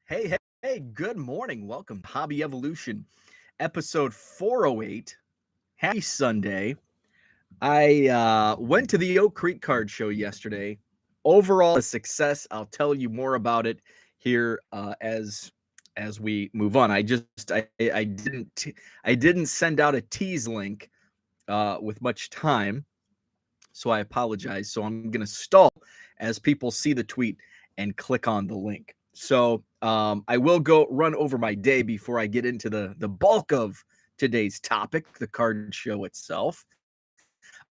Hey, good morning. Welcome to Hobby Evolution, episode 408. Happy Sunday. I went to the Oak Creek Card Show yesterday. Overall, a success. I'll tell you more about it here as we move on. I didn't send out a tease link with much time, so I apologize. So I'm gonna stall as people see the tweet and click on the link. So I will go run over my day before I get into the bulk of today's topic, the card show itself.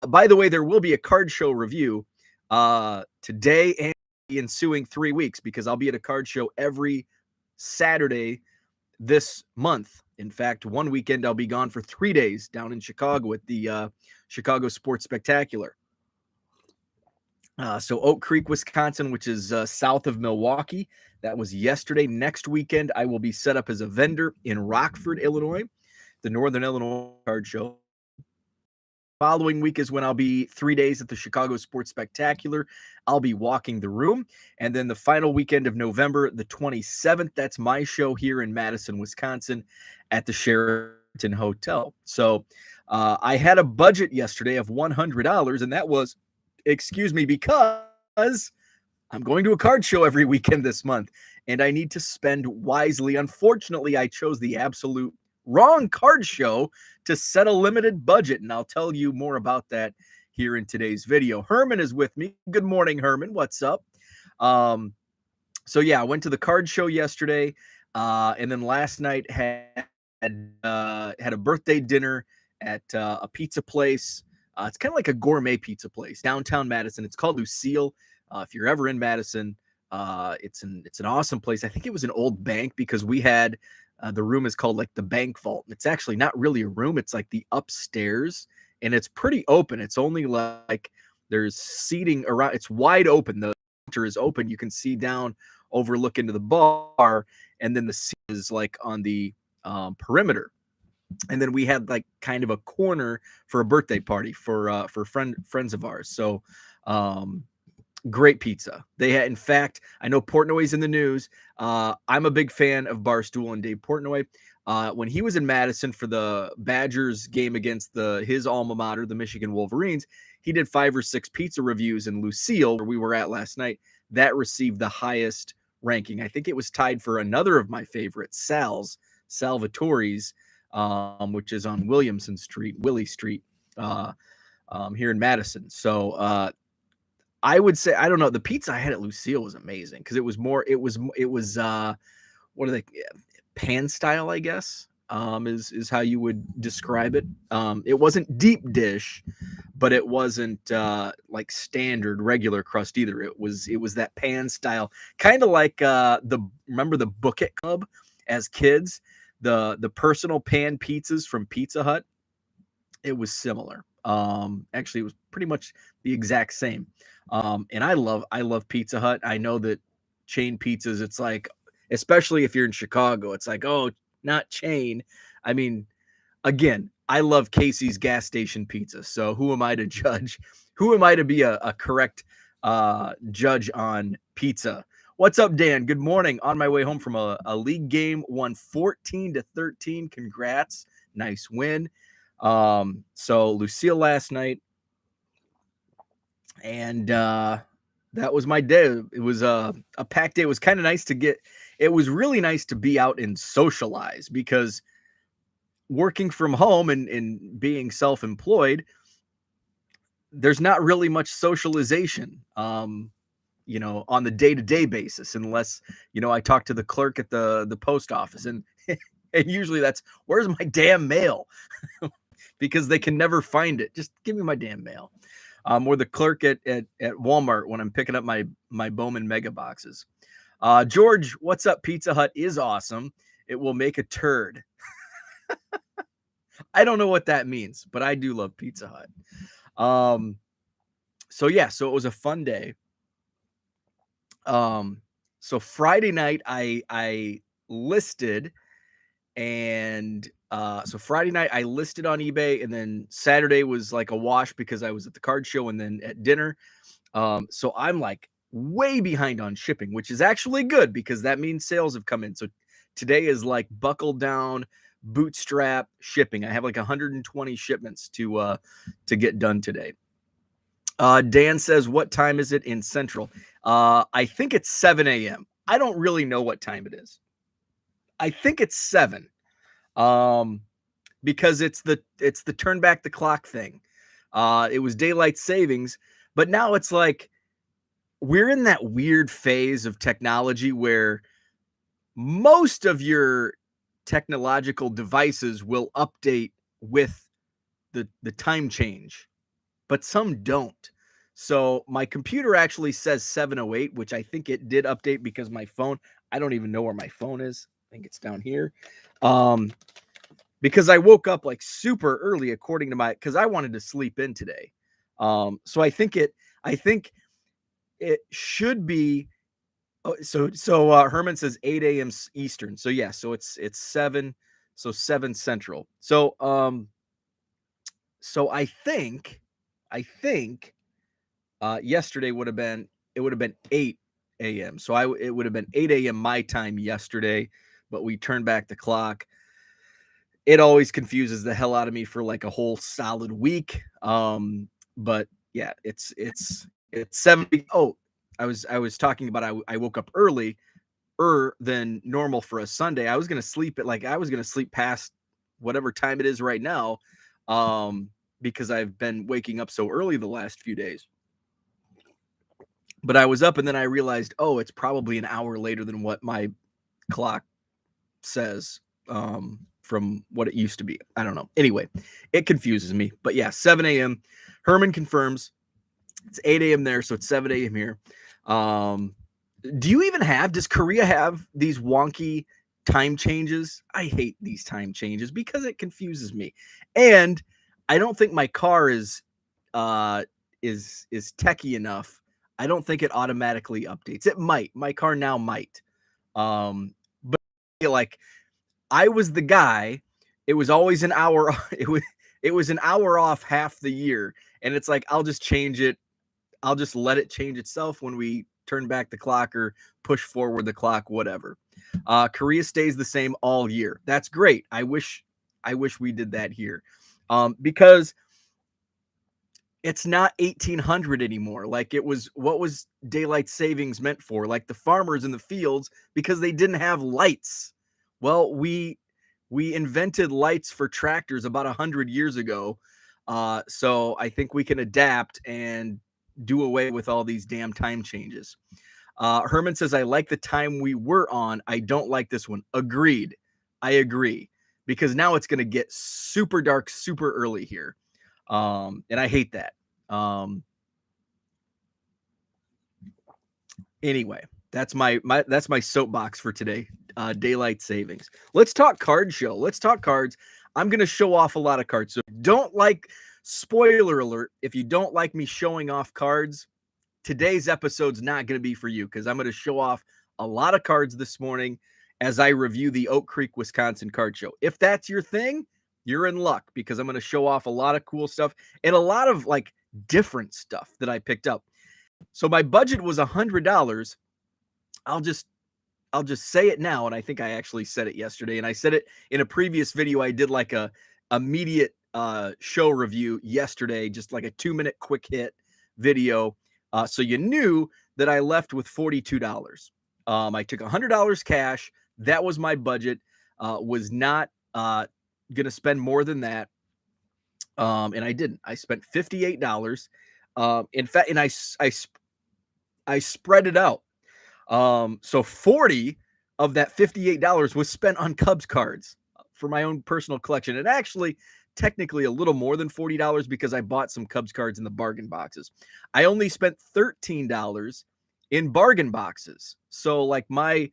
By the way, there will be a card show review today and the ensuing 3 weeks because I'll be at a card show every Saturday this month. In fact, one weekend I'll be gone for 3 days down in Chicago at the Chicago Sports Spectacular. So Oak Creek, Wisconsin, which is south of Milwaukee. That was yesterday. Next weekend, I will be set up as a vendor in Rockford, Illinois, the Northern Illinois Card Show. Following week is when I'll be 3 days at the Chicago Sports Spectacular. I'll be walking the room. And then the final weekend of November, the 27th, that's my show here in Madison, Wisconsin at the Sheraton Hotel. So I had a budget yesterday of $100, and that was, because I'm going to a card show every weekend this month, and I need to spend wisely. Unfortunately, I chose the absolute wrong card show to set a limited budget, and I'll tell you more about that here in today's video. Herman is with me. Good morning, Herman. What's up? So yeah, I went to the card show yesterday, and then last night had a birthday dinner at a pizza place. It's kind of like a gourmet pizza place downtown Madison. It's called Lucille. If you're ever in Madison, it's an awesome place. I think it was an old bank because we had the room is called like the bank vault. It's actually not really a room. It's like the upstairs, and it's pretty open. It's only like there's seating around. It's wide open. The counter is open. You can see down, overlook into the bar, and then the seat is like on the perimeter. And then we had like kind of a corner for a birthday party for friends of ours. So great pizza. They had, in fact, I know Portnoy's in the news. I'm a big fan of Barstool and Dave Portnoy. When he was in Madison for the Badgers game against his alma mater, the Michigan Wolverines, he did 5 or 6 pizza reviews in Lucille, where we were at last night. That received the highest ranking. I think it was tied for another of my favorites, Salvatore's, which is on Willie Street, here in Madison. So I would say, I don't know, the pizza I had at Lucille was amazing because it was what are they, pan style, I guess, is how you would describe it. It wasn't deep dish, but it wasn't like standard regular crust either. It was that pan style, kind of like remember the Bucket Club as kids, the personal pan pizzas from Pizza Hut. It was similar. Actually, it was pretty much the exact same. And I love Pizza Hut. I know that chain pizzas, it's like, especially if you're in Chicago, it's like, oh, not chain. I mean, again, I love Casey's gas station pizza. So who am I to judge? Who am I to be a correct judge on pizza? What's up, Dan? Good morning. On my way home from a league game, won 14-13. Congrats. Nice win. So Lucille last night, and that was my day. It was a packed day. It was kind of nice it was really nice to be out and socialize because working from home and being self-employed, there's not really much socialization, on the day-to-day basis, unless, I talk to the clerk at the post office, and and usually that's, where's my damn mail? Because they can never find it. Just give me my damn mail. Or the clerk at Walmart when I'm picking up my Bowman mega boxes. George, what's up? Pizza Hut is awesome. It will make a turd. I don't know what that means, but I do love Pizza Hut. So it was a fun day. So Friday night I listed, and so Friday night I listed on eBay, and then Saturday was like a wash because I was at the card show and then at dinner. So I'm like way behind on shipping, which is actually good because that means sales have come in. So today is like buckle down, bootstrap shipping. I have like 120 shipments to get done today. Dan says, what time is it in Central? I think it's 7 a.m. I don't really know what time it is. I think it's 7. Because it's the turn back the clock thing. It was daylight savings, but now it's like we're in that weird phase of technology where most of your technological devices will update with the time change, but some don't. So my computer actually says 7:08, which I think it did update because my phone, I don't even know where my phone is. I think it's down here. Because I woke up like super early according to because I wanted to sleep in today. So I think it should be. Oh, so Herman says 8 a.m. Eastern. So yeah, so it's 7, so 7 Central. So so I think yesterday would have been 8 a.m. So it would have been 8 a.m. my time yesterday, but we turned back the clock. It always confuses the hell out of me for like a whole solid week. But yeah, it's 70. Oh, I was talking about I woke up early than normal for a Sunday. I was gonna sleep past whatever time it is right now. Because I've been waking up so early the last few days. But I was up and then I realized, oh, it's probably an hour later than what my clock says. From what it used to be. I don't know. Anyway, it confuses me. But yeah, 7 a.m. Herman confirms it's 8 a.m. there, so it's 7 a.m. here. Does Korea have these wonky time changes? I hate these time changes because it confuses me. And I don't think my car is techie enough. I don't think it automatically updates. It might. My car now might. But like I was the guy. It was always an hour. It was an hour off half the year, and it's like I'll just change it. I'll just let it change itself when we turn back the clock or push forward the clock, whatever. Korea stays the same all year. That's great. I wish we did that here, because it's not 1800 anymore. Like it was. What was daylight savings meant for? Like the farmers in the fields because they didn't have lights. Well, we invented lights for tractors about 100 years ago. So I think we can adapt and do away with all these damn time changes. Herman says, I like the time we were on. I don't like this one. Agreed. I agree. Because now it's going to get super dark, super early here. And I hate that. Anyway, that's my soapbox for today. Daylight savings. Let's talk card show. Let's talk cards. I'm going to show off a lot of cards. So spoiler alert, if you don't like me showing off cards, today's episode's not going to be for you because I'm going to show off a lot of cards this morning as I review the Oak Creek, Wisconsin card show. If that's your thing, you're in luck because I'm going to show off a lot of cool stuff and a lot of like different stuff that I picked up. So my budget was $100. I'll just say it now, and I think I actually said it yesterday, and I said it in a previous video. I did like a immediate show review yesterday, just like a 2-minute quick hit video. So you knew that I left with $42. I took $100 cash. That was my budget. Was not going to spend more than that. And I didn't. I spent $58. In fact, and I spread it out. So 40 of that $58 was spent on Cubs cards for my own personal collection. And actually, technically a little more than $40 because I bought some Cubs cards in the bargain boxes. I only spent $13 in bargain boxes. So like my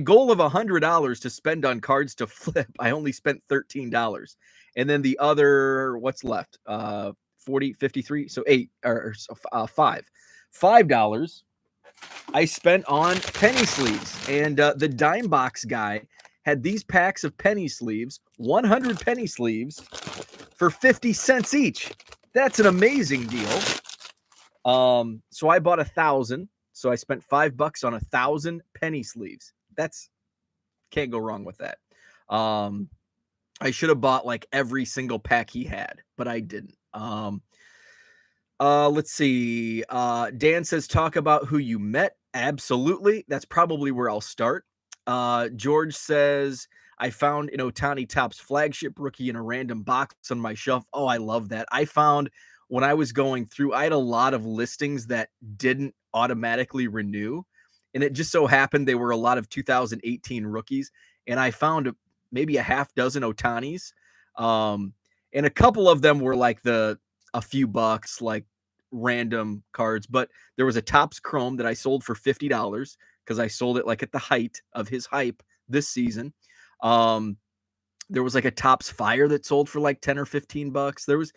goal of $100 to spend on cards to flip, I only spent $13. And then the other, what's left? 40, 53, so 8 or $5 I spent on penny sleeves. And the dime box guy had these packs of penny sleeves, 100 penny sleeves for 50 cents each. That's an amazing deal. So I bought 1,000. So I spent $5 on 1,000 penny sleeves. That's can't go wrong with that. I should have bought like every single pack he had, but I didn't. Let's see. Dan says, talk about who you met. Absolutely. That's probably where I'll start. George says, I found an Ohtani Topps flagship rookie in a random box on my shelf. Oh, I love that. I found when I was going through, I had a lot of listings that didn't automatically renew. And it just so happened they were a lot of 2018 rookies. And I found maybe a half dozen Ohtanis. And a couple of them were like a few bucks, like random cards. But there was a Topps Chrome that I sold for $50 because I sold it like at the height of his hype this season. There was like a Topps Fire that sold for like 10 or $15.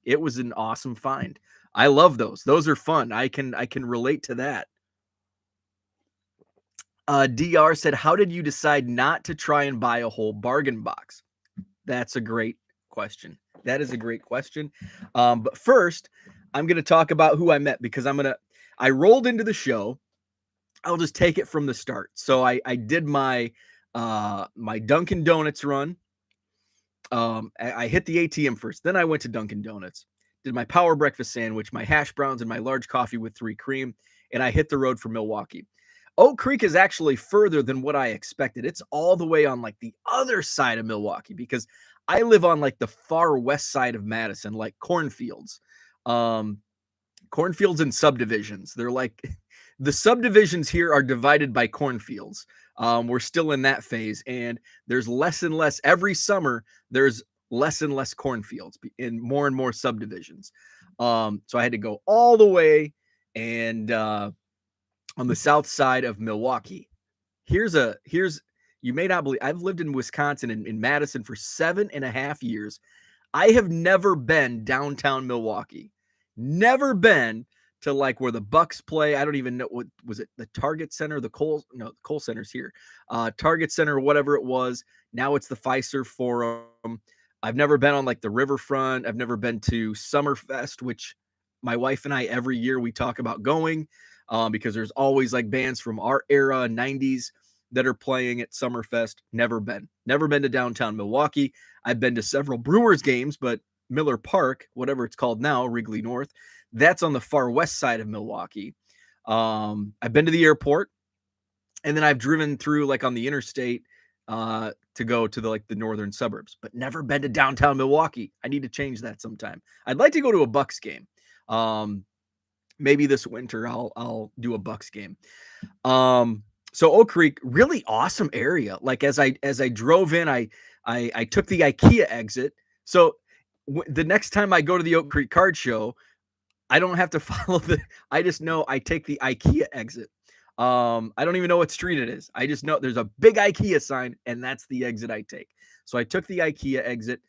It was an awesome find. I love those. Those are fun. I can relate to that. DR said, how did you decide not to try and buy a whole bargain box? That's a great question. That is a great question. But first, I'm going to talk about who I met because I rolled into the show. I'll just take it from the start. So I did my Dunkin' Donuts run. I hit the ATM first. Then I went to Dunkin' Donuts, did my power breakfast sandwich, my hash browns, and my large coffee with 3 cream. And I hit the road for Milwaukee. Oak Creek is actually further than what I expected. It's all the way on like the other side of Milwaukee because I live on like the far west side of Madison, like cornfields. Cornfields and subdivisions. They're like the subdivisions here are divided by cornfields. We're still in that phase, and there's less and less every summer. There's less and less cornfields and more subdivisions. So I had to go all the way and on the south side of Milwaukee. Here's you may not believe, I've lived in Wisconsin in Madison for 7.5 years. I have never been downtown Milwaukee. Never been to like where the Bucks play. I don't even know, what was it, the Target Center, the Kohl Center's here. Target Center, whatever it was. Now it's the Fiserv Forum. I've never been on like the riverfront. I've never been to Summerfest, which my wife and I every year we talk about going. Because there's always like bands from our era, 90s, that are playing at Summerfest. Never been to downtown Milwaukee. I've been to several Brewers games, but Miller Park, whatever it's called now, Wrigley North, that's on the far west side of Milwaukee. I've been to the airport, and then I've driven through like on the interstate to go to the northern suburbs, but never been to downtown Milwaukee. I need to change that sometime. I'd like to go to a Bucks game. Maybe this winter I'll do a Bucks game. So Oak Creek, really awesome area. Like as I drove in, I took the IKEA exit. So the next time I go to the Oak Creek Card Show, I don't have to follow I just know I take the IKEA exit. I don't even know what street it is. I just know there's a big IKEA sign, and that's the exit I take. So I took the IKEA exit.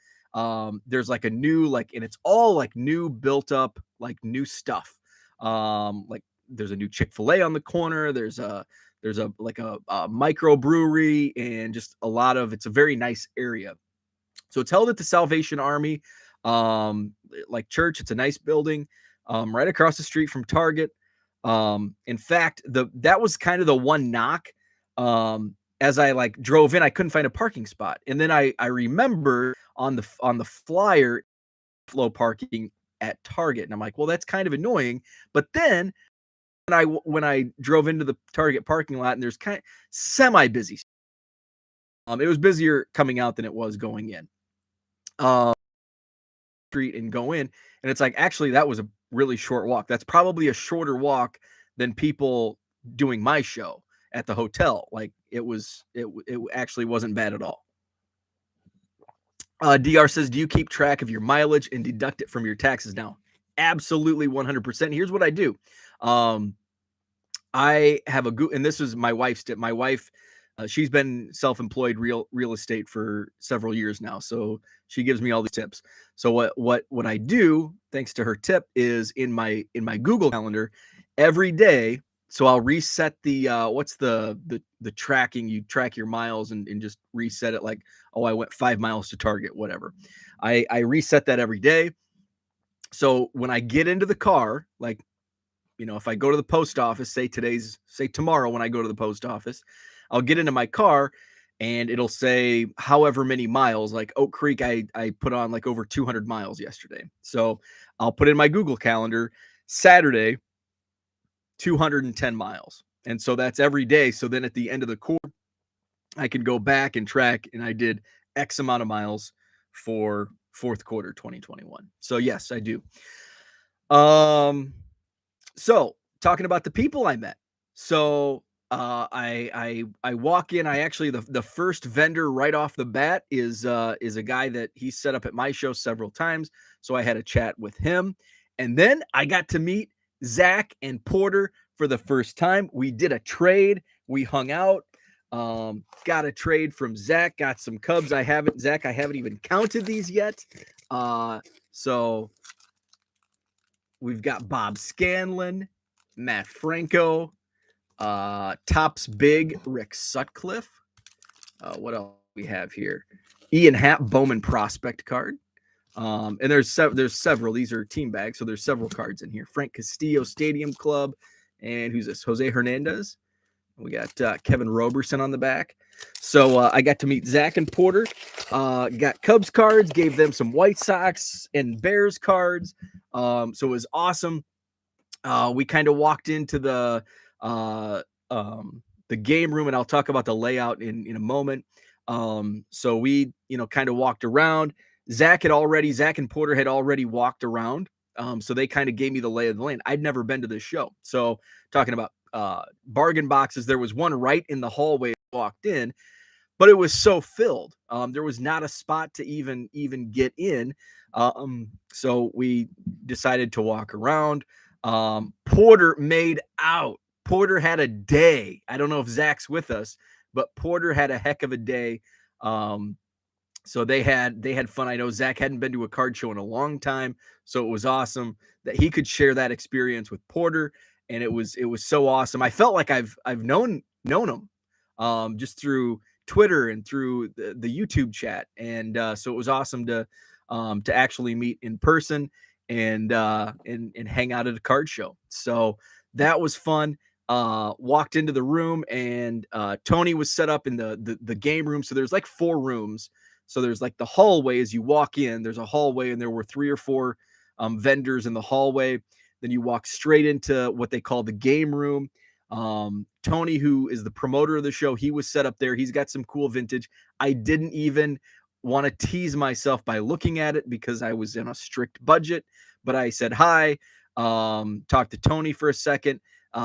There's like a new, and it's all like new, built up, like new stuff. Like there's a new Chick-fil-A on the corner. There's a microbrewery, and just a lot of, it's a very nice area. So it's held at the Salvation Army, like church. It's a nice building, right across the street from Target. In fact, that was kind of the one knock. As I like drove in, I couldn't find a parking spot. And then I remember on the flyer, flow parking at Target. And I'm like, well, that's kind of annoying. But then when I drove into the Target parking lot, and there's kind of semi-busy. It was busier coming out than it was going in. Street and go in, and it's like, actually, that was a really short walk. That's probably a shorter walk than people doing my show at the hotel. Like it actually wasn't bad at all. DR says, do you keep track of your mileage and deduct it from your taxes now? Absolutely, 100%. Here's what I do. I have and this is my wife's tip. My wife, she's been self-employed real estate for several years now, so she gives me all these tips. So what I do, thanks to her tip, is in my Google Calendar every day. So I'll reset the what's the tracking. You track your miles and just reset it, like, oh, I went 5 miles to Target, whatever. I reset that every day. So when I get into the car, like, if I go to the post office, say tomorrow when I go to the post office, I'll get into my car and it'll say however many miles. Like Oak Creek, I put on like over 200 miles yesterday. So I'll put in my Google Calendar Saturday, 210 miles. And so that's every day. So then at the end of the quarter, I can go back and track, and I did X amount of miles for fourth quarter 2021. So yes, I do. So talking about the people I met. So I walk in. I actually the first vendor right off the bat is a guy that he set up at my show several times. So I had a chat with him, and then I got to meet Zach and Porter for the first time. We did a trade. We hung out. Got a trade from Zach. Got some Cubs. I haven't even counted these yet. So we've got Bob Scanlon, Matt Franco, Tops Big, Rick Sutcliffe. What else do we have here? Ian Happ, Bowman prospect card. And there's several. These are team bags, so there's several cards in here. Frank Castillo Stadium Club, and who's this? Jose Hernandez. We got Kevin Roberson on the back. So I got to meet Zach and Porter. Got Cubs cards, gave them some White Sox and Bears cards. So it was awesome. We kind of walked into the game room, and I'll talk about the layout in a moment. So we, kind of walked around. Zach and Porter had already walked around. So they kind of gave me the lay of the land. I'd never been to this show. So talking about bargain boxes, there was one right in the hallway I walked in, but it was so filled. There was not a spot to even get in. So we decided to walk around. Porter made out. Porter had a day. I don't know if Zach's with us, but Porter had a heck of a day. So they had fun. I know Zach hadn't been to a card show in a long time, so it was awesome that he could share that experience with Porter, and it was so awesome. I felt like I've known him just through Twitter and through the YouTube chat, and so it was awesome to actually meet in person and hang out at a card show. So that was fun. Walked into the room, and Tony was set up in the game room. So there's like 4 rooms. So there's like the hallway as you walk in. There's a hallway, and there were 3 or 4 vendors in the hallway. Then you walk straight into what they call the game room. Tony, who is the promoter of the show, he was set up there. He's got some cool vintage. I didn't even want to tease myself by looking at it because I was in a strict budget, but I said hi, talked to Tony for a second.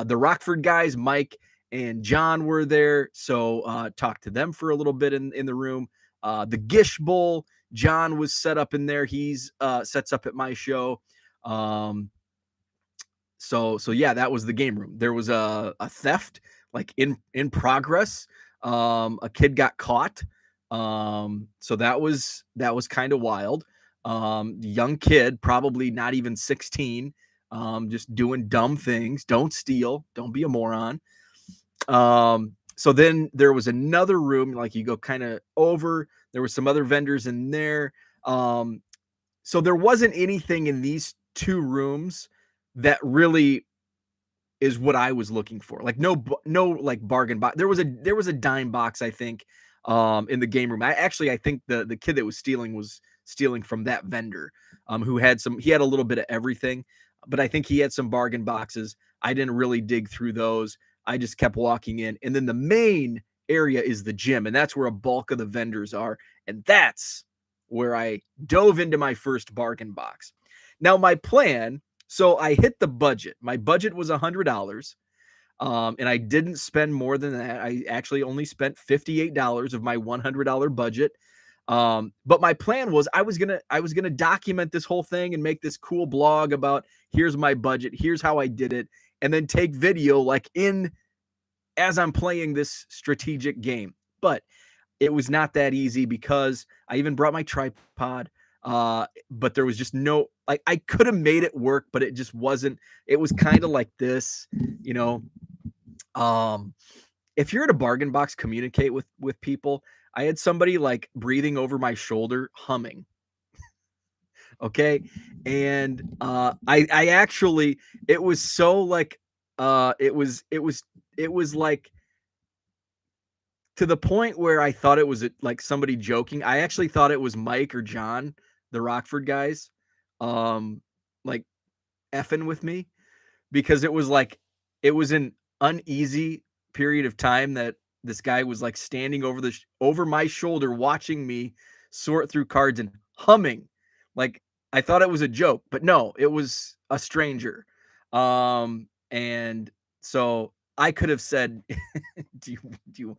The Rockford guys, Mike and John, were there. So talked to them for a little bit in the room. The Gish Bowl, John was set up in there. He's sets up at my show. So yeah, that was the game room. There was a theft like in progress. A kid got caught. So that was kind of wild. Young kid, probably not even 16, just doing dumb things. Don't steal. Don't be a moron. So then there was another room, like you go kind of over. There were some other vendors in there. So there wasn't anything in these 2 rooms that really is what I was looking for. Like no like bargain box. There was a dime box, I think, in the game room. I think the kid that was stealing from that vendor, who had he had a little bit of everything, but I think he had some bargain boxes. I didn't really dig through those. I just kept walking in. And then the main area is the gym, and that's where a bulk of the vendors are. And that's where I dove into my first bargain box. Now, my plan, so I hit the budget. My budget was $100. And I didn't spend more than that. I actually only spent $58 of my $100 budget. But my plan was I was gonna document this whole thing and make this cool blog about here's my budget, here's how I did it, and then take video like as I'm playing this strategic game. But it was not that easy because I even brought my tripod. But there was just no, like, I could have made it work, but it just wasn't. It was kind of like this, if you're at a bargain box, communicate with people. I had somebody like breathing over my shoulder, humming. Okay. And I actually, it was so like, it was like to the point where I thought it was like somebody joking. I actually thought it was Mike or John, the Rockford guys, um, like effing with me, because it was like it was an uneasy period of time that this guy was like standing over my shoulder watching me sort through cards and humming. Like I thought it was a joke, but no, it was a stranger. And so I could have said, do you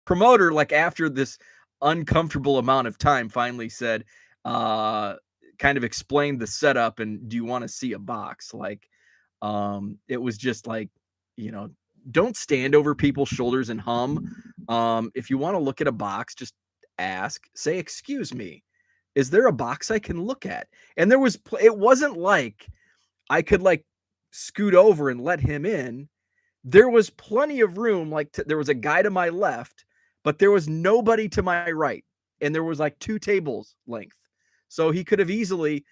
promoter, like after this uncomfortable amount of time, finally said, uh kind of explained the setup and do you want to see a box? Like it was just like, you know, don't stand over people's shoulders and hum. If you want to look at a box, just ask, say, excuse me, is there a box I can look at? And there was it wasn't like I could like scoot over and let him in. There was plenty of room. Like there was a guy to my left, but there was nobody to my right. And there was like 2 tables length. So he could have easily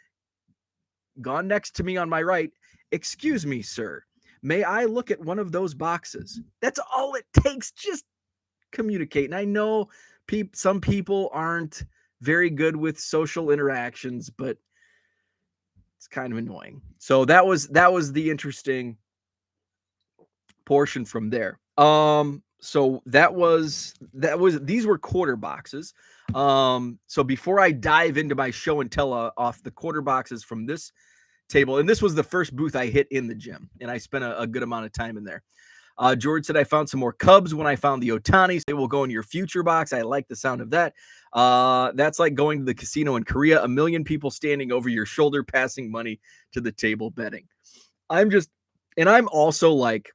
gone next to me on my right. Excuse me, sir. May I look at one of those boxes? That's all it takes. Just communicate. And I know some people aren't very good with social interactions, but it's kind of annoying. So that was the interesting portion from there. So that was these were quarter boxes. So before I dive into my show and tell off the quarter boxes from this table, and this was the first booth I hit in the gym, and I spent a good amount of time in there. George said I found some more Cubs when I found the Otanis. They will go in your future box. I like the sound of that. That's like going to the casino in Korea. 1 million people standing over your shoulder, passing money to the table betting. I'm also like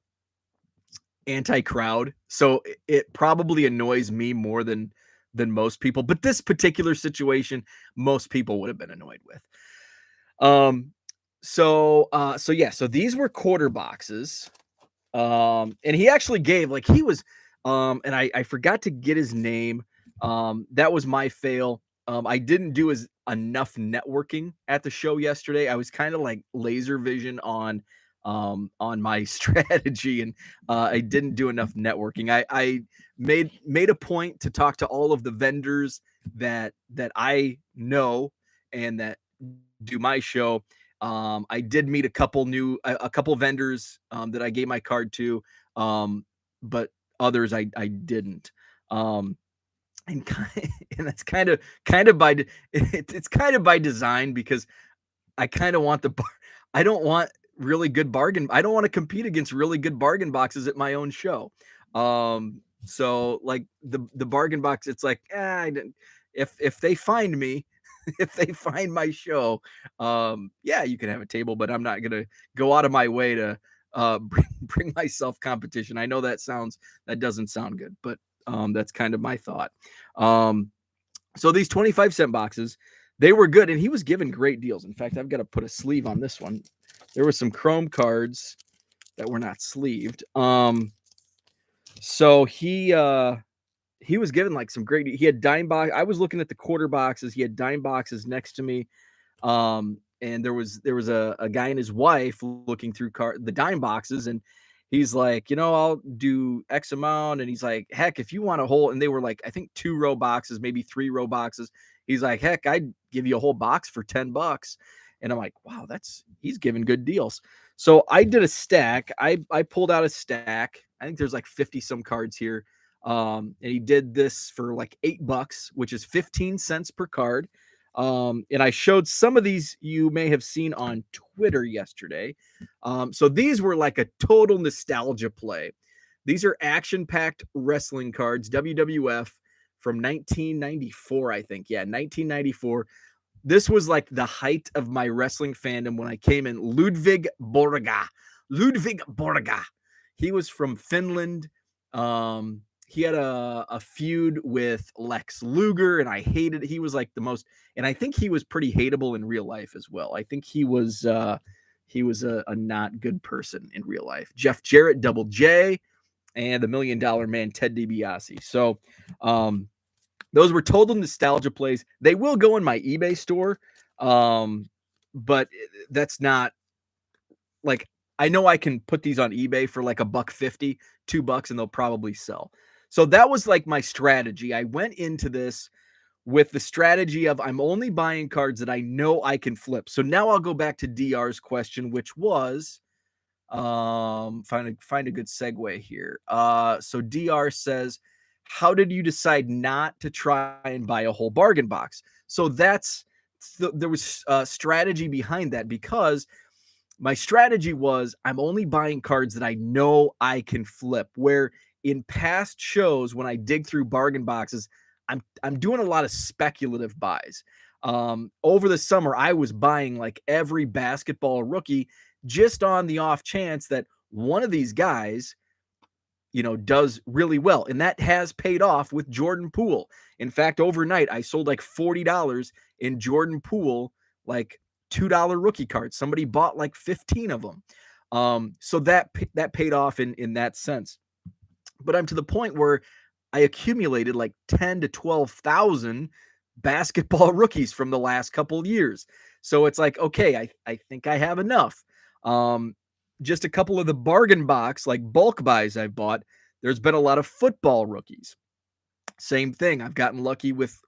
anti-crowd, so it probably annoys me more than most people. But this particular situation, most people would have been annoyed with. So these were quarter boxes. And he actually gave like he was and I forgot to get his name. That was my fail. I didn't do enough networking at the show yesterday. I was kind of like laser vision on my strategy, and I didn't do enough networking. I made a point to talk to all of the vendors that I know and that do my show. I did meet a couple vendors that I gave my card to, but others I didn't. And and that's kind of by it's kind of by design, because I kind of want I don't want really good bargain. I don't want to compete against really good bargain boxes at my own show. So like the bargain box, it's like if they find me, if they find my show, yeah, you can have a table, but I'm not gonna go out of my way to bring myself competition. I know that doesn't sound good, but that's kind of my thought. So these 25-cent boxes, they were good, and he was given great deals. In fact, I've got to put a sleeve on this one. There were some chrome cards that were not sleeved. So he was given like some great. He had dime box. I was looking at the quarter boxes. He had dime boxes next to me. And there was a guy and his wife looking through the dime boxes, and he's like, I'll do X amount. And he's like, heck, if you want a whole, and they were like, I think 2-row boxes, maybe 3-row boxes. He's like, heck, I'd give you a whole box for $10. And I'm like, wow, he's giving good deals. So I did a stack. I pulled out a stack. I think there's like 50 some cards here. And he did this for like $8, which is 15 cents per card. And I showed some of these you may have seen on Twitter yesterday. So these were like a total nostalgia play. These are action-packed wrestling cards, WWF from 1994, I think. Yeah, 1994. This was like the height of my wrestling fandom when I came in. Ludwig Borga. He was from Finland. He had a feud with Lex Luger, and I hated it. He was like the most, and I think he was pretty hateable in real life as well. I think he was a not good person in real life. Jeff Jarrett, Double J, and the $1 Million Man, Ted DiBiase. So those were total nostalgia plays. They will go in my eBay store. But that's not like, I know I can put these on eBay for like $1.50, $2, and they'll probably sell. So that was like my strategy. I went into this with the strategy of I'm only buying cards that I know I can flip. So now I'll go back to DR's question, which was find a good segue here. So DR says, how did you decide not to try and buy a whole bargain box? So there was a strategy behind that, because my strategy was I'm only buying cards that I know I can flip. Where in past shows, when I dig through bargain boxes, I'm doing a lot of speculative buys. Over the summer, I was buying like every basketball rookie just on the off chance that one of these guys, does really well. And that has paid off with Jordan Poole. In fact, overnight, I sold like $40 in Jordan Poole, like $2 rookie cards. Somebody bought like 15 of them. So that paid off in that sense. But I'm to the point where I accumulated like 10 to 12,000 basketball rookies from the last couple of years. So it's like, okay, I think I have enough. Just a couple of the bargain box, like bulk buys I've bought, there's been a lot of football rookies. Same thing. I've gotten lucky with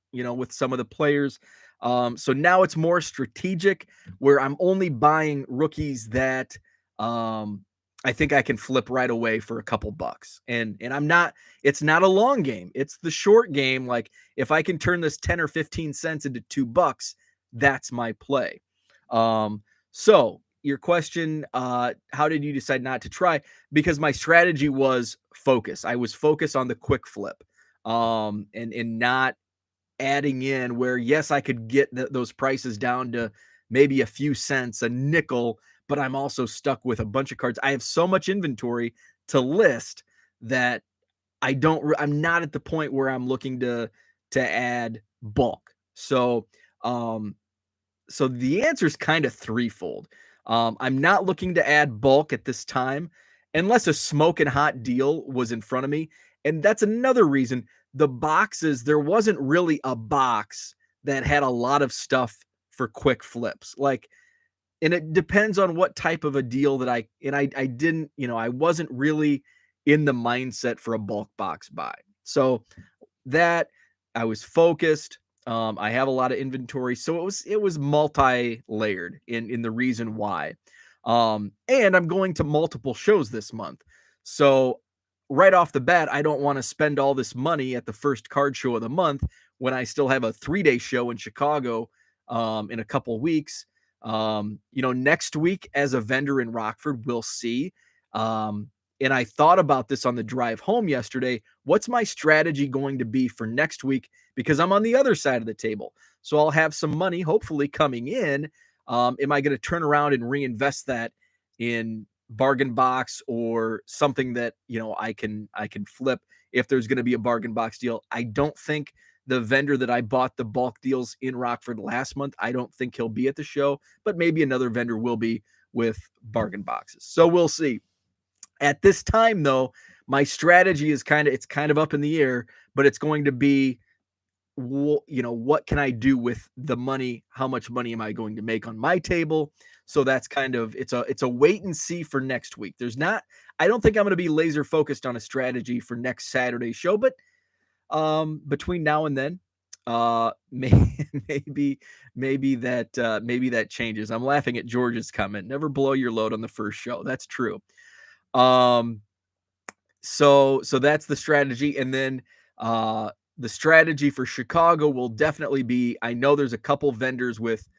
some of the players. So now it's more strategic, where I'm only buying rookies that I think I can flip right away for a couple bucks. And it's not a long game. It's the short game. Like, if I can turn this 10 or 15 cents into $2, that's my play. So your question, how did you decide not to try? Because my strategy was focus. I was focused on the quick flip, and not adding in where, yes, I could get those prices down to maybe a few cents, a nickel, but I'm also stuck with a bunch of cards. I have so much inventory to list that I'm not at the point where I'm looking to add bulk. So the answer is kind of threefold. I'm not looking to add bulk at this time unless a smoking hot deal was in front of me. And that's another reason. The boxes, there wasn't really a box that had a lot of stuff for quick flips. Like, and it depends on what type of a deal that I didn't, I wasn't really in the mindset for a bulk box buy. So that I was focused. I have a lot of inventory, so it was multi-layered in the reason why. And I'm going to multiple shows this month, so right off the bat, I don't want to spend all this money at the first card show of the month when I still have a 3-day show in Chicago in a couple weeks. Next week as a vendor in Rockford, we'll see. And I thought about this on the drive home yesterday. What's my strategy going to be for next week? Because I'm on the other side of the table. So I'll have some money hopefully coming in. Am I going to turn around and reinvest that in bargain box or something that, I can flip if there's going to be a bargain box deal? I don't think the vendor that I bought the bulk deals in Rockford last month, I don't think he'll be at the show, but maybe another vendor will be with bargain boxes. So we'll see. At this time, though, my strategy is kind of up in the air, but it's going to be, what can I do with the money? How much money am I going to make on my table? So that's it's a wait and see for next week. I don't think I'm going to be laser focused on a strategy for next Saturday show, but between now and then, maybe that changes. I'm laughing at George's comment. Never blow your load on the first show. That's true. Um, so that's the strategy. And then the strategy for Chicago will definitely be, I know there's a couple vendors with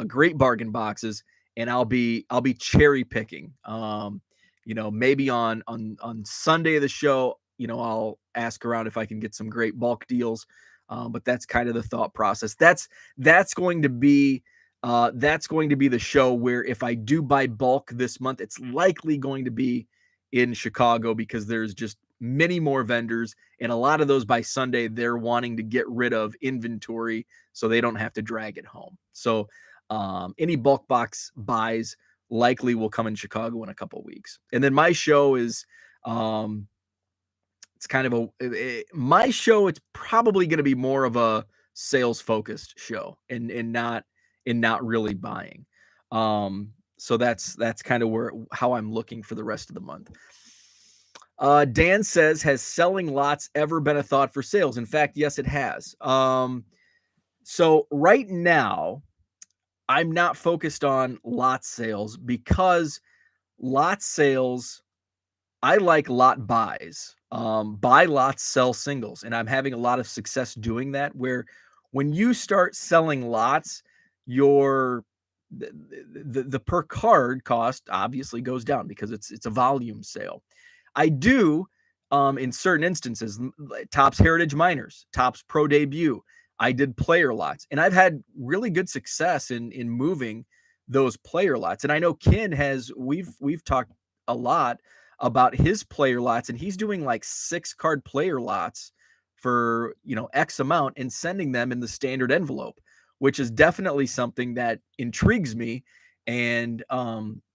great bargain boxes, and I'll be cherry picking. Maybe on Sunday of the show, I'll ask around if I can get some great bulk deals. But that's kind of the thought process. That's going to be the show where if I do buy bulk this month, it's likely going to be in Chicago, because there's just many more vendors, and a lot of those by Sunday, they're wanting to get rid of inventory so they don't have to drag it home. So any bulk box buys likely will come in Chicago in a couple of weeks. And then my show is it's kind of my show, it's probably going to be more of a sales focused show and not and not really buying. So that's kind of how I'm looking for the rest of the month. Dan says, has selling lots ever been a thought for sales? In fact, yes, it has. So right now, I'm not focused on lot sales because lot sales, I like lot buys. Buy lots, sell singles. And I'm having a lot of success doing that, where when you start selling lots, your the per card cost obviously goes down because it's a volume sale. I do in certain instances, Topps Heritage Minors, Topps Pro Debut. I did player lots, and I've had really good success in moving those player lots. And I know Ken has. We've talked a lot about his player lots, and he's doing like 6-card player lots for X amount and sending them in the standard envelope, which is definitely something that intrigues me, and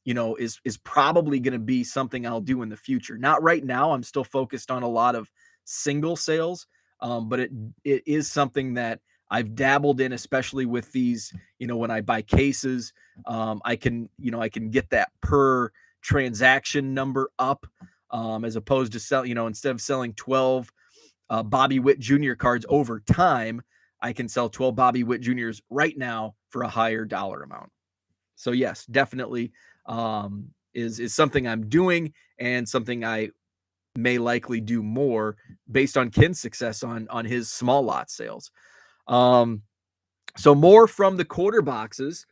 is probably going to be something I'll do in the future. Not right now. I'm still focused on a lot of single sales, but it is something that I've dabbled in, especially with these. When I buy cases, I can get that per transaction number up, as opposed to instead of selling 12 Bobby Witt Jr. cards over time, I can sell 12 Bobby Witt Jr.'s right now for a higher dollar amount. So yes, definitely is something I'm doing, and something I may likely do more based on Ken's success on his small lot sales. So more from the quarter boxes.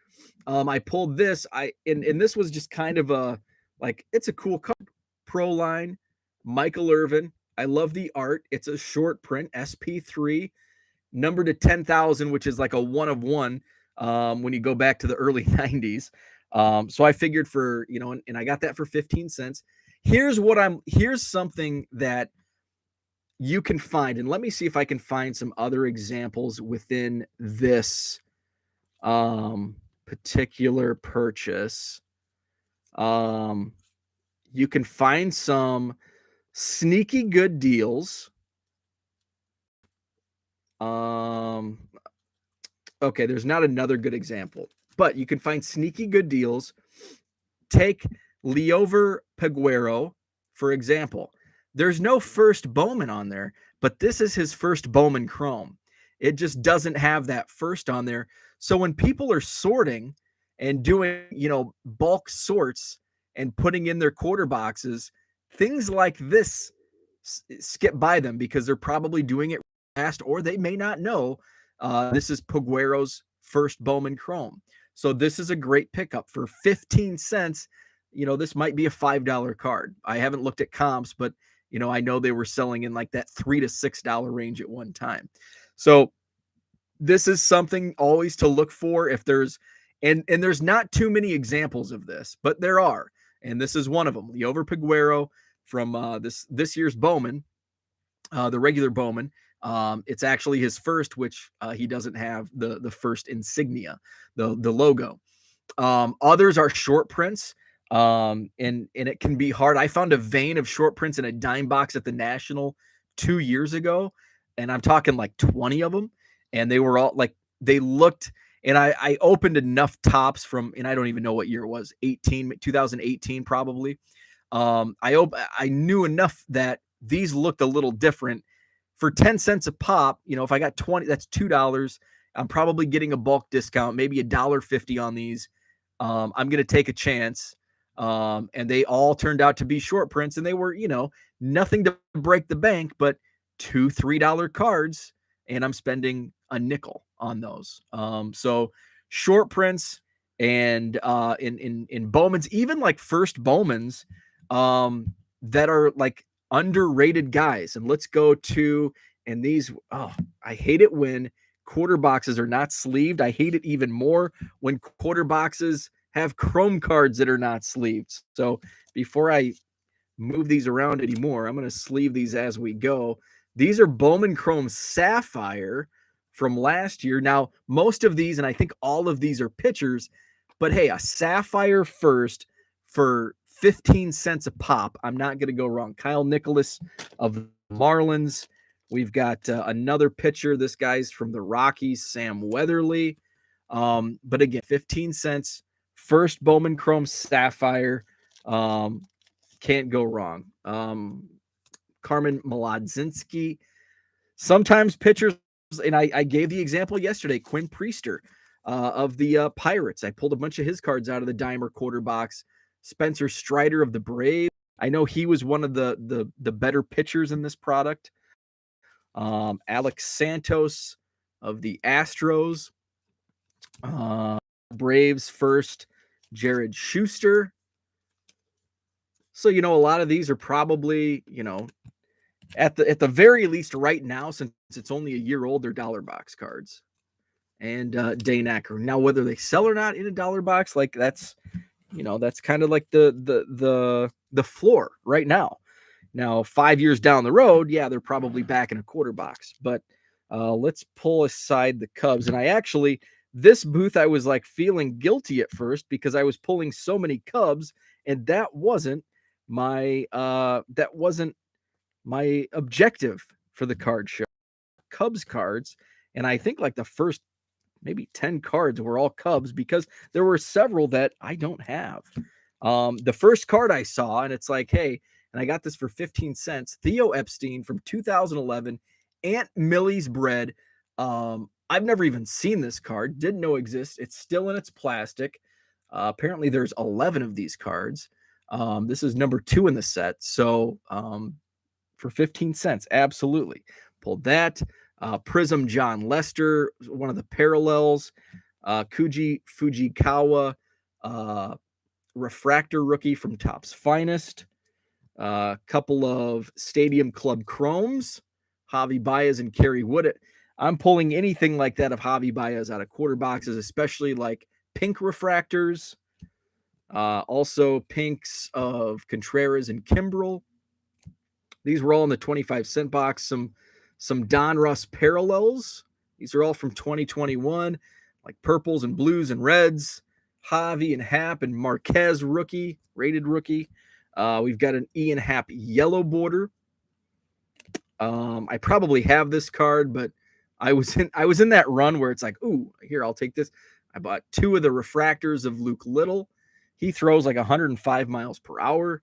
I pulled this. And this was just kind of it's a cool card. Pro line, Michael Irvin. I love the art. It's a short print, SP3, numbered to 10,000, which is like a 1 of 1 when you go back to the early 90s. So I figured and I got that for 15 cents. Here's something that you can find, and let me see if I can find some other examples within this particular purchase. You can find some sneaky good deals. Okay, there's not another good example, but you can find sneaky good deals. Take Liover Peguero, for example. There's no first Bowman on there, but this is his first Bowman Chrome. It just doesn't have that first on there. So when people are sorting and doing, bulk sorts and putting in their quarter boxes, things like this skip by them because they're probably doing it fast, or they may not know this is Peguero's first Bowman Chrome. So this is a great pickup for 15 cents. This might be a $5 card. I haven't looked at comps, but I know they were selling in like that $3 to $6 range at one time. So this is something always to look for if there's, and there's not too many examples of this, but there are. And this is one of them. Liover Peguero from this year's Bowman, the regular Bowman. It's actually his first, which he doesn't have the first insignia, the logo. Others are short prints, and it can be hard. I found a vein of short prints in a dime box at the National 2 years ago, and I'm talking like 20 of them, and they were all like, they looked, and I opened enough tops from, and I don't even know what year it was, 2018 probably. I knew enough that these looked a little different. For 10 cents a pop, if I got 20, that's $2. I'm probably getting a bulk discount, maybe $1.50 on these. I'm going to take a chance. And they all turned out to be short prints, and they were, nothing to break the bank, but $2-3 cards, and I'm spending a nickel on those. So short prints, and in Bowman's, even like first Bowman's, that are like underrated guys. And let's go to, and these, I hate it when quarter boxes are not sleeved. I hate it even more when quarter boxes have chrome cards that are not sleeved. So before I move these around anymore, I'm going to sleeve these as we go. These are Bowman Chrome Sapphire from last year. Now, most of these, and I think all of these, are pitchers, but hey, a Sapphire first for 15 cents a pop. I'm not going to go wrong. Kyle Nicholas of the Marlins. We've got another pitcher. This guy's from the Rockies, Sam Weatherly. But again, 15 cents, first Bowman Chrome Sapphire. Can't go wrong. Carmen Melodzinski. Sometimes pitchers, and I gave the example yesterday, Quinn Priester of the Pirates. I pulled a bunch of his cards out of the Dimer quarter box. Spencer Strider of the Braves. I know he was one of the better pitchers in this product. Alex Santos of the Astros. Braves first, Jared Schuster. So, a lot of these are probably, at the very least right now, since it's only a year old, they're dollar box cards. And Dane Acker. Now, whether they sell or not in a dollar box, like that's kind of like the floor right now. Now, 5 years down the road, yeah, they're probably back in a quarter box. But let's pull aside the Cubs. And this booth, I was like feeling guilty at first because I was pulling so many Cubs, and that wasn't my objective for the card show. Cubs cards, and I think like the first maybe 10 cards were all Cubs because there were several that I don't have. The first card I saw, and it's like, hey, and I got this for 15 cents, Theo Epstein from 2011, Aunt Millie's Bread. I've never even seen this card, didn't know exists. It's still in its plastic. Apparently there's 11 of these cards. This is number 2 in the set. So for 15 cents, absolutely. Pulled that. Prism John Lester, one of the parallels. Kuji Fujikawa, refractor rookie from Topps Finest. Couple of Stadium Club Chromes, Javi Baez and Kerry Wood. I'm pulling anything like that of Javi Baez out of quarter boxes, especially like pink refractors. Also pinks of Contreras and Kimbrel. These were all in the 25-cent box. Some Donruss parallels. These are all from 2021, like purples and blues and reds. Javi and Happ and Marquez rookie, rated rookie. We've got an Ian Happ yellow border. I probably have this card, but I was in that run where it's like, ooh, here, I'll take this. I bought 2 of the refractors of Luke Little. He throws like 105 miles per hour.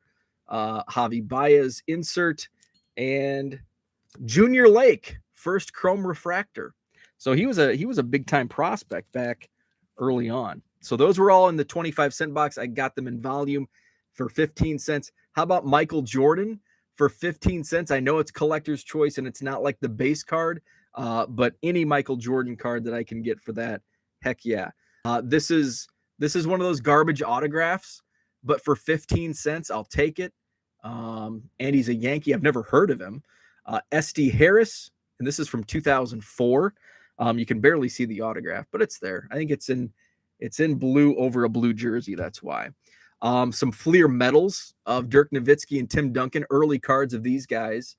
Javi Baez insert, and Junior Lake, first chrome refractor. So he was a big time prospect back early on. So those were all in the 25-cent box. I got them in volume for 15 cents. How about Michael Jordan for 15 cents? I know it's collector's choice and it's not like the base card, but any Michael Jordan card that I can get for that, heck yeah. This is one of those garbage autographs, but for 15 cents, I'll take it. And he's a Yankee. I've never heard of him. S.D. Harris, and this is from 2004. You can barely see the autograph, but it's there. I think it's in blue over a blue jersey. That's why. Some Fleer medals of Dirk Nowitzki and Tim Duncan, early cards of these guys,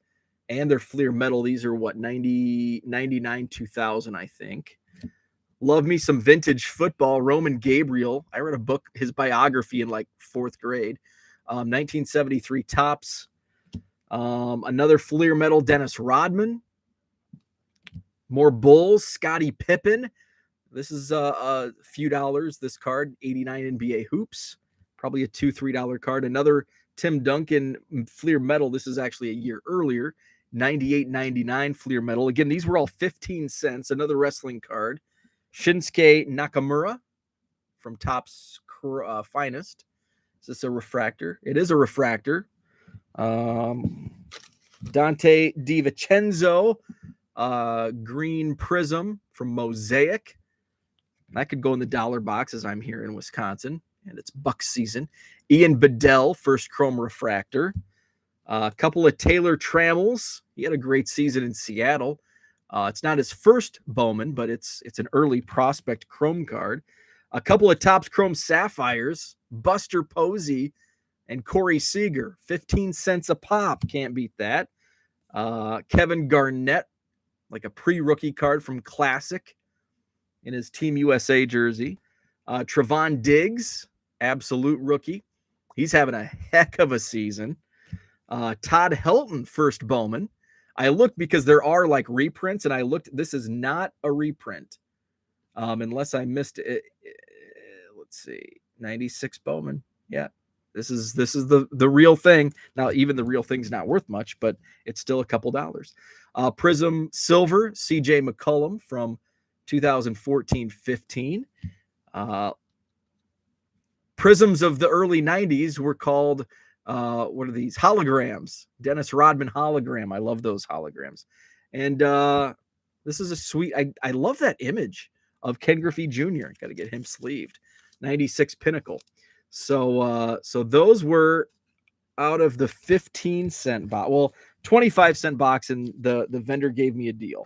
and their Fleer medal. These are what, 90, 99, 2000, I think. Love me some vintage football. Roman Gabriel. I read a book, his biography in like 4th grade. 1973 Topps. Another Fleer medal, Dennis Rodman. More Bulls, Scottie Pippen. This is a few dollars, this card, 89 NBA Hoops. Probably a $2-3 card. Another Tim Duncan Fleer medal. This is actually a year earlier, 98-99 Fleer medal. Again, these were all 15 cents. Another wrestling card. Shinsuke Nakamura from Topps Finest. Is this a refractor? It is a refractor. Dante DiVincenzo, green prism from Mosaic. That could go in the dollar box as I'm here in Wisconsin, and it's Buck season. Ian Bedell, first chrome refractor. A couple of Taylor Trammels. He had a great season in Seattle. It's not his first Bowman, but it's an early prospect chrome card. A couple of Topps Chrome Sapphires, Buster Posey and Corey Seager, 15 cents a pop. Can't beat that. Kevin Garnett, like a pre-rookie card from Classic in his Team USA jersey. Trevon Diggs, absolute rookie. He's having a heck of a season. Todd Helton, first Bowman. I looked because there are like reprints, and I looked. This is not a reprint. Unless I missed it. Let's see, 96 Bowman. Yeah, this is the real thing. Now, even the real thing's not worth much, but it's still a couple dollars. Prism Silver, CJ McCollum from 2014-15. Prisms of the early 90s were called, what are these? Holograms. Dennis Rodman hologram. I love those holograms. And this is a sweet, I love that image of Ken Griffey Jr. Got to get him sleeved. 96 Pinnacle. So those were out of the 15-cent box. Well, 25-cent box, and the vendor gave me a deal.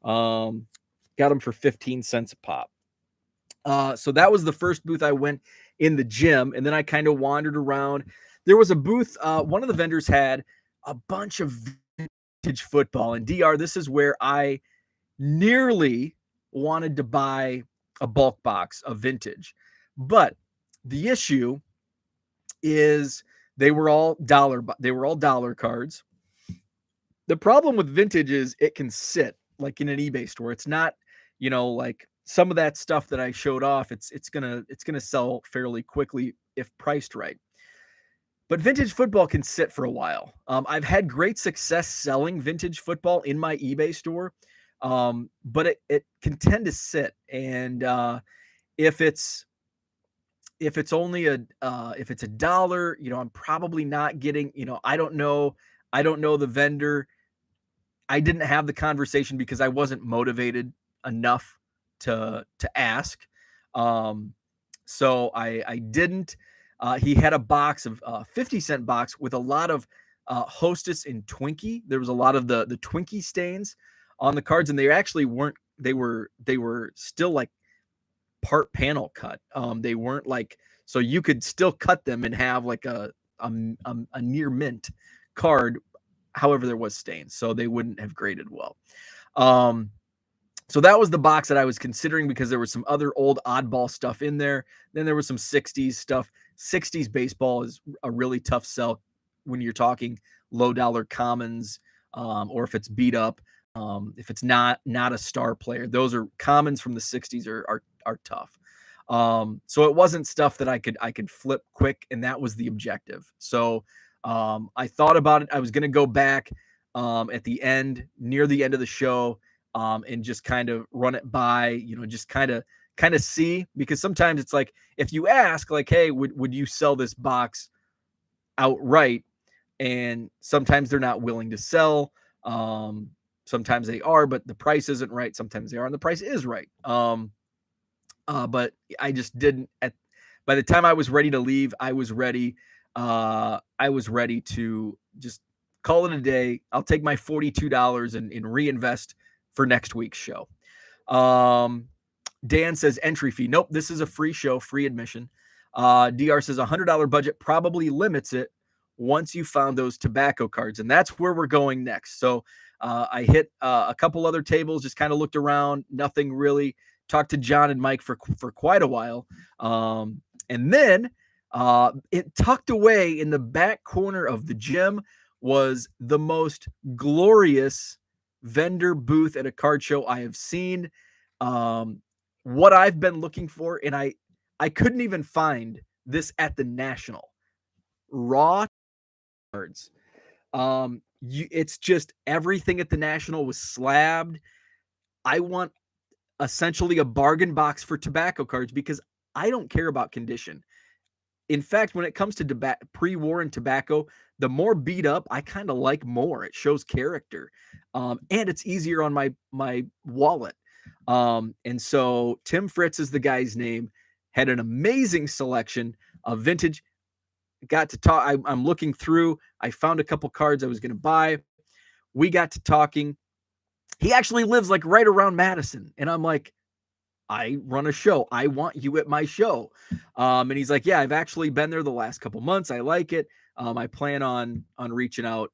Got them for 15 cents a pop. So that was the first booth I went in the gym, and then I kind of wandered around. There was a booth. One of the vendors had a bunch of vintage football, and DR, this is where I nearly wanted to buy a bulk box of vintage, but the issue is they were all dollar cards. The problem with vintage is it can sit like in an eBay store. It's not, like some of that stuff that I showed off. It's gonna sell fairly quickly if priced right. But vintage football can sit for a while. I've had great success selling vintage football in my eBay store, but it can tend to sit. And if it's only if it's $1, I'm probably not getting. I don't know the vendor. I didn't have the conversation because I wasn't motivated enough to ask. So I didn't. He had a box of 50-cent box with a lot of Hostess and Twinkie. There was a lot of the Twinkie stains on the cards, and they actually weren't. They were still like part panel cut. They weren't like, so you could still cut them and have like a near mint card. However, there was stains, so they wouldn't have graded well. So that was the box that I was considering because there was some other old oddball stuff in there. Then there was some 60s stuff. 60s baseball is a really tough sell when you're talking low dollar commons, or if it's beat up, if it's not a star player. Those are commons from the 60s are tough. So it wasn't stuff that I could flip quick, and that was the objective. So I thought about it. I was going to go back at the end, near the end of the show, and just kind of run it by, just kind of see, because sometimes it's like, if you ask like, hey, would you sell this box outright? And sometimes they're not willing to sell. Sometimes they are, but the price isn't right. Sometimes they are, and the price is right. But I just didn't. By the time I was ready to leave, I was ready to just call it a day. I'll take my $42 and reinvest for next week's show. Dan says entry fee. Nope, this is a free show, free admission. DR says $100 budget probably limits it once you found those tobacco cards, and that's where we're going next. So I hit a couple other tables, just kind of looked around, nothing really. Talked to John and Mike for quite a while, and then it tucked away in the back corner of the gym was the most glorious vendor booth at a card show I have seen. What I've been looking for, and I couldn't even find this at the National. Raw cards. It's just everything at the National was slabbed. I want essentially a bargain box for tobacco cards because I don't care about condition. In fact, when it comes to pre-war and tobacco, the more beat up, I kind of like more. It shows character, and it's easier on my wallet. And so Tim Fritz is the guy's name. Had an amazing selection of vintage. Got to talk. I'm looking through. I found a couple cards I was going to buy. We got to talking. He actually lives like right around Madison, and I'm like, I run a show. I want you at my show. And he's like, yeah, I've actually been there the last couple months. I like it. I plan on reaching out,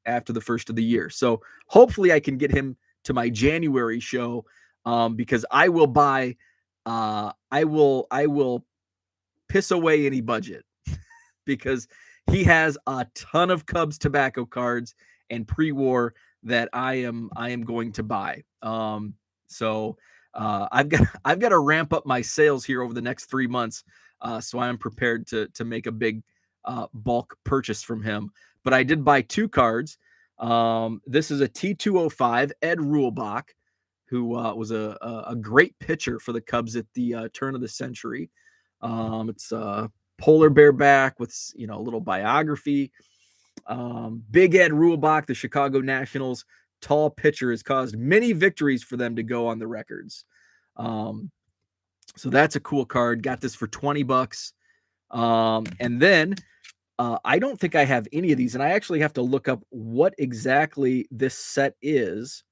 after the first of the year. So hopefully I can get him to my January show, because I will buy, I will piss away any budget because he has a ton of Cubs tobacco cards and pre-war that I am going to buy. So I've got to ramp up my sales here over the next 3 months, so I am prepared to make a big bulk purchase from him. But I did buy 2 cards. This is a T205 Ed Rulebach, who was a great pitcher for the Cubs at the turn of the century. It's a polar bear back with a little biography. Big Ed Rulebach, the Chicago Nationals tall pitcher, has caused many victories for them to go on the records. So that's a cool card. Got this for $20. And then I don't think I have any of these, and I actually have to look up what exactly this set is.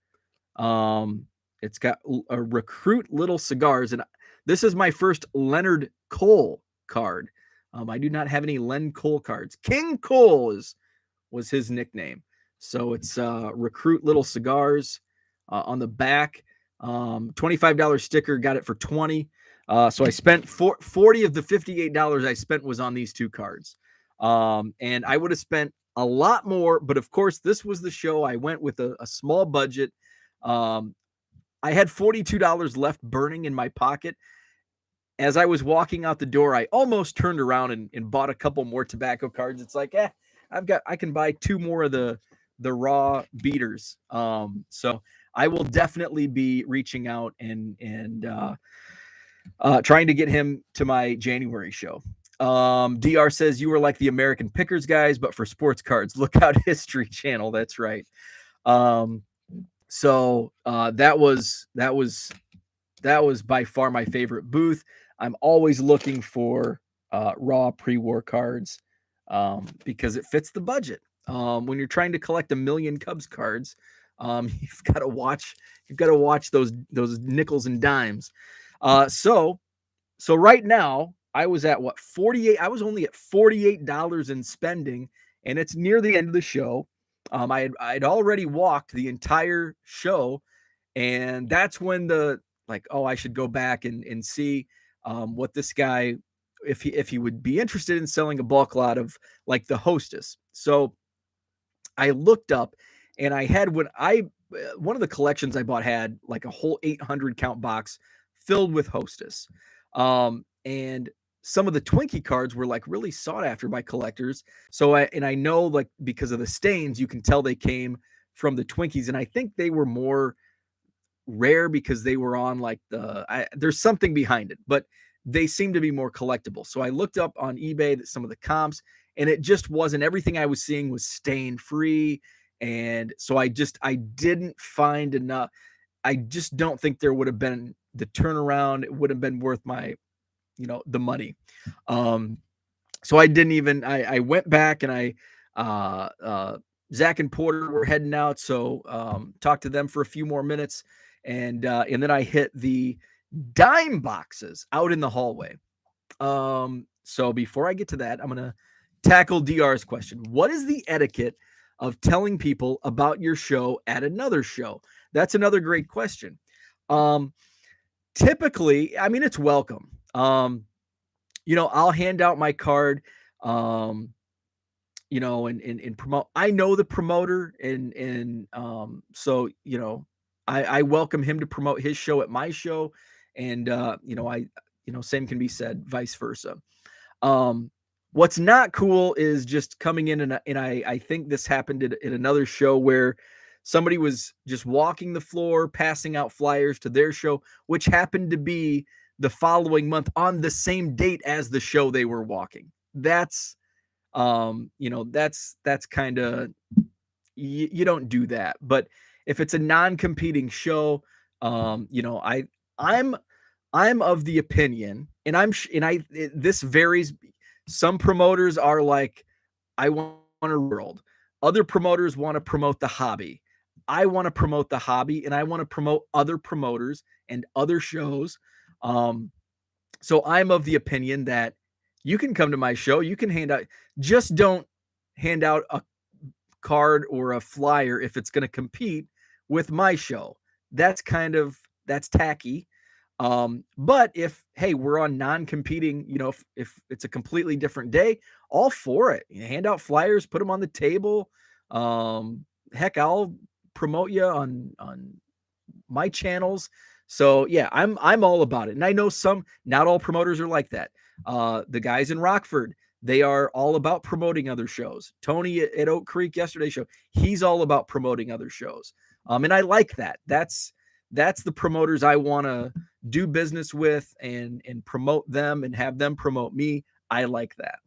It's got a Recruit Little Cigars, and this is my first Leonard Cole card. I do not have any Len Cole cards. King Cole was his nickname. So it's Recruit Little Cigars on the back. $25 sticker, got it for $20. So I spent 40 of the $58 I spent was on these 2 cards. And I would have spent a lot more, but of course, this was the show. I went with a small budget. I had $42 left burning in my pocket. As I was walking out the door, I almost turned around and bought a couple more tobacco cards. It's like, I can buy 2 more of the raw beaters. So I will definitely be reaching out and trying to get him to my January show. DR says, you were like the American Pickers guys, but for sports cards. Look out, History Channel. That's right. So that was by far my favorite booth. I'm always looking for raw pre-war cards because it fits the budget. When you're trying to collect 1 million Cubs cards, you've got to watch those nickels and dimes. So right now I was at 48. I was only at $48 in spending, and it's near the end of the show. I'd already walked the entire show, and that's when I should go back and see what this guy, if he would be interested in selling a bulk lot of like the Hostess. So I looked up, and I had one of the collections I bought had like a whole 800 count box filled with Hostess. And some of the Twinkie cards were like really sought after by collectors. So I know, like, because of the stains, you can tell they came from the Twinkies. And I think they were more rare because they were on like there's something behind it, but they seem to be more collectible. So I looked up on eBay that some of the comps, and it just wasn't, everything I was seeing was stain free. And so I didn't find enough. I just don't think there would have been the turnaround. It would have been worth my, the money. So I didn't even, I went back, and Zach and Porter were heading out. So, talked to them for a few more minutes, and then I hit the dime boxes out in the hallway. So before I get to that, I'm going to tackle DR's question. What is the etiquette of telling people about your show at another show? That's another great question. Typically, I mean, it's welcome. I'll hand out my card, and promote. I know the promoter, and so, I welcome him to promote his show at my show. And, same can be said, vice versa. What's not cool is just coming in, and I think this happened at another show where somebody was just walking the floor, passing out flyers to their show, which happened to be the following month on the same date as the show they were walking. That's, that's kind of, you don't do that. But if it's a non-competing show, I'm of the opinion, and this varies. Some promoters are like, I want a world. Other promoters want to promote the hobby. I want to promote the hobby, and I want to promote other promoters and other shows. So I'm of the opinion that you can come to my show, you can just don't hand out a card or a flyer if it's going to compete with my show. That's tacky. But if, hey, we're on non-competing, if it's a completely different day, all for it. Hand out flyers, put them on the table. Heck, I'll promote you on my channels. So yeah, I'm all about it. And I know not all promoters are like that. The guys in Rockford, they are all about promoting other shows. Tony at Oak Creek yesterday's show, he's all about promoting other shows. And I like that. That's the promoters I want to do business with and promote them and have them promote me. I like that.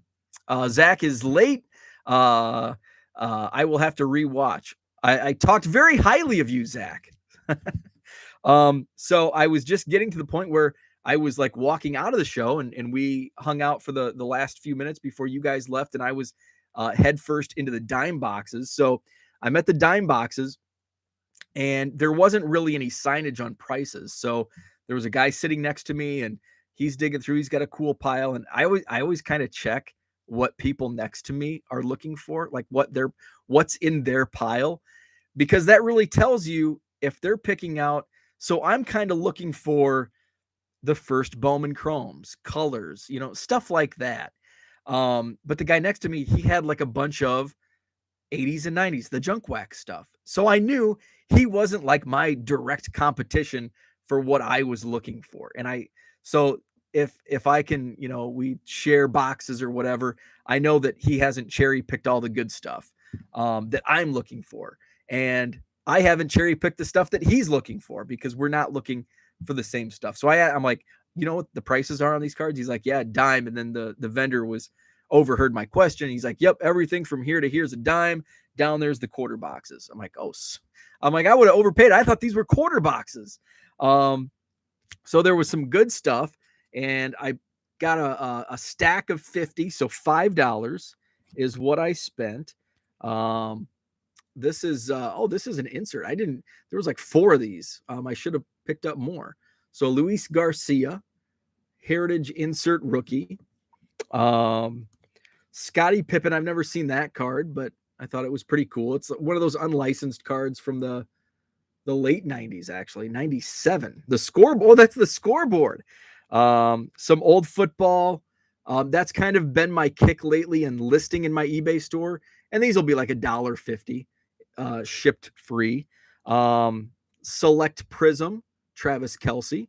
Zach is late. I will have to rewatch. I talked very highly of you, Zach. So I was just getting to the point where I was like walking out of the show and we hung out for the last few minutes before you guys left. And I was head first into the dime boxes. So I'm at the dime boxes and there wasn't really any signage on prices. So there was a guy sitting next to me and he's digging through. He's got a cool pile. And I always kind of check what people next to me are looking for, like what's in their pile, because that really tells you if they're picking out. So I'm kind of looking for the first Bowman chromes, colors, stuff like that. But the guy next to me, he had like a bunch of 80s and 90s, the junk wax stuff. So I knew he wasn't like my direct competition for what I was looking for. So if I can, we share boxes or whatever, I know that he hasn't cherry picked all the good stuff that I'm looking for. And I haven't cherry picked the stuff that he's looking for because we're not looking for the same stuff. So I'm like, you know what the prices are on these cards? He's like, yeah, dime. And then the vendor overheard my question. He's like, yep, everything from here to here's a dime. Down there's the quarter boxes. I'm like, I would have overpaid. I thought these were quarter boxes. So there was some good stuff, and I got a stack of 50. So $5 is what I spent. This is an insert. There was like 4 of these. I should have picked up more. So Luis Garcia, Heritage insert rookie. Scottie Pippen, I've never seen that card, but I thought it was pretty cool. It's one of those unlicensed cards from the late 90s, actually, 97. The scoreboard, that's the scoreboard. Some old football. That's kind of been my kick lately and listing in my eBay store. And these will be like $1.50, shipped free. Select Prism, Travis Kelce.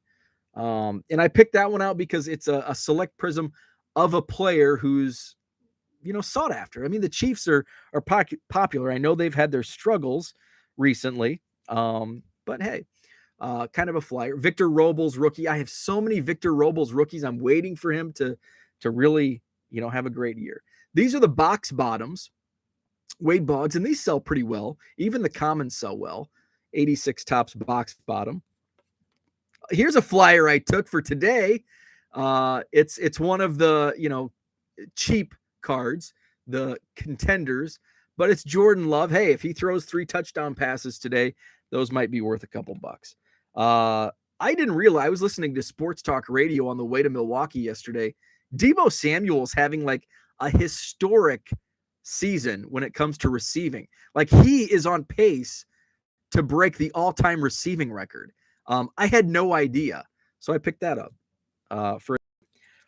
And I picked that one out because it's a select prism of a player who's, sought after. I mean, the Chiefs are popular. I know they've had their struggles recently. But hey, kind of a flyer. Victor Robles rookie. I have so many Victor Robles rookies. I'm waiting for him to really, have a great year. These are the box bottoms, Wade Boggs, and these sell pretty well. Even the commons sell well. 86 tops box bottom. Here's a flyer I took for today. It's one of the, cheap cards, the contenders, but it's Jordan Love. Hey, if he throws 3 touchdown passes today, those might be worth a couple bucks. I didn't realize, I was listening to Sports Talk Radio on the way to Milwaukee yesterday. Deebo Samuel's having like a historic season when it comes to receiving. Like he is on pace to break the all-time receiving record. I had no idea. So I picked that up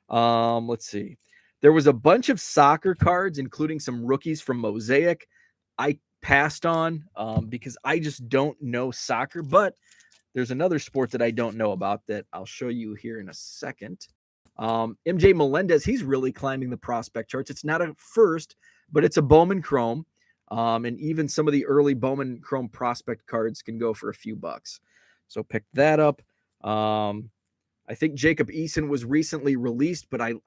let's see. There was a bunch of soccer cards, including some rookies from Mosaic. I passed on because I just don't know soccer, but there's another sport that I don't know about that I'll show you here in a second. MJ Melendez, he's really climbing the prospect charts. It's not a first, but it's a Bowman Chrome. And even some of the early Bowman Chrome prospect cards can go for a few bucks. So pick that up. I think Jacob Eason was recently released, but I'm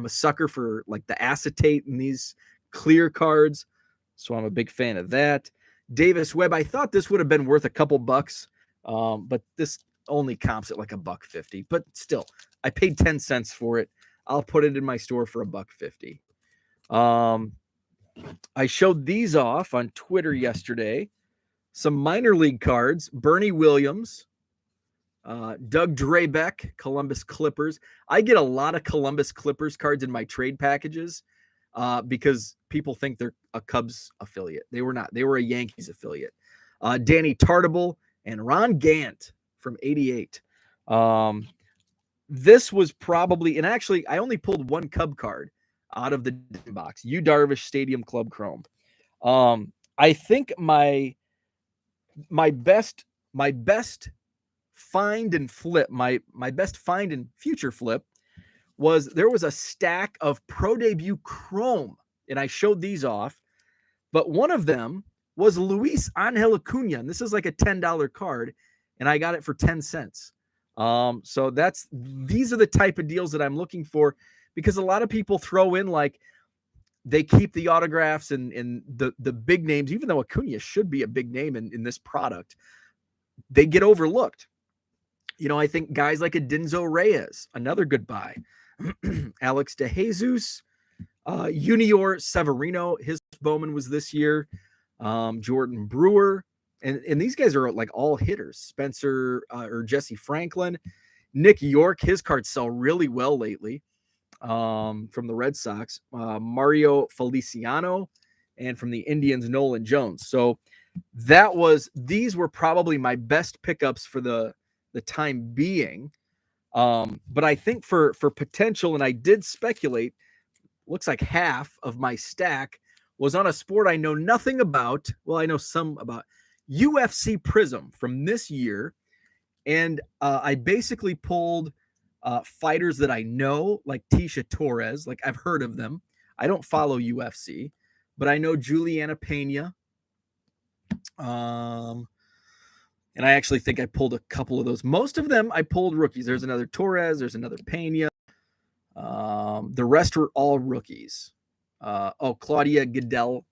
a sucker for like the acetate and these clear cards. So I'm a big fan of that. Davis Webb, I thought this would have been worth a couple bucks, but this only comps at like $1.50. But still, I paid 10 cents for it. I'll put it in my store for $1.50. I showed these off on Twitter yesterday. Some minor league cards. Bernie Williams, Doug Drabeck, Columbus Clippers. I get a lot of Columbus Clippers cards in my trade packages because people think they're a Cubs affiliate. They were not. They were a Yankees affiliate. Danny Tartable and Ron Gant from 88. This was probably, and actually I only pulled one Cub card out of the box. Yu Darvish Stadium Club Chrome. I think my best find and flip, my best find and future flip was there was a stack of Pro Debut Chrome, and I showed these off, but one of them was Luis Angel Acuna, and this is like a $10 card, and I got it for 10 cents. So these are the type of deals that I'm looking for, because a lot of people throw in like they keep the autographs and the big names, even though Acuna should be a big name in this product, they get overlooked. You know, I think guys like a Denzo Reyes, another good buy. Alex DeJesus, Junior Severino, his Bowman was this year. Jordan Brewer, and these guys are like all hitters. Spencer or Jesse Franklin, Nick York, his cards sell really well lately. From the Red Sox, Mario Feliciano, and from the Indians, Nolan Jones. So these were probably my best pickups for the time being. But I think for potential, and I did speculate, looks like half of my stack was on a sport I know nothing about. Well, I know some about UFC Prism from this year. And I basically pulled fighters that I know, like Tisha Torres, like I've heard of them. I don't follow UFC, but I know Juliana Pena. And I actually think I pulled a couple of those. Most of them I pulled rookies. There's another Torres. There's another Pena. The rest were all rookies. Claudia Gadelha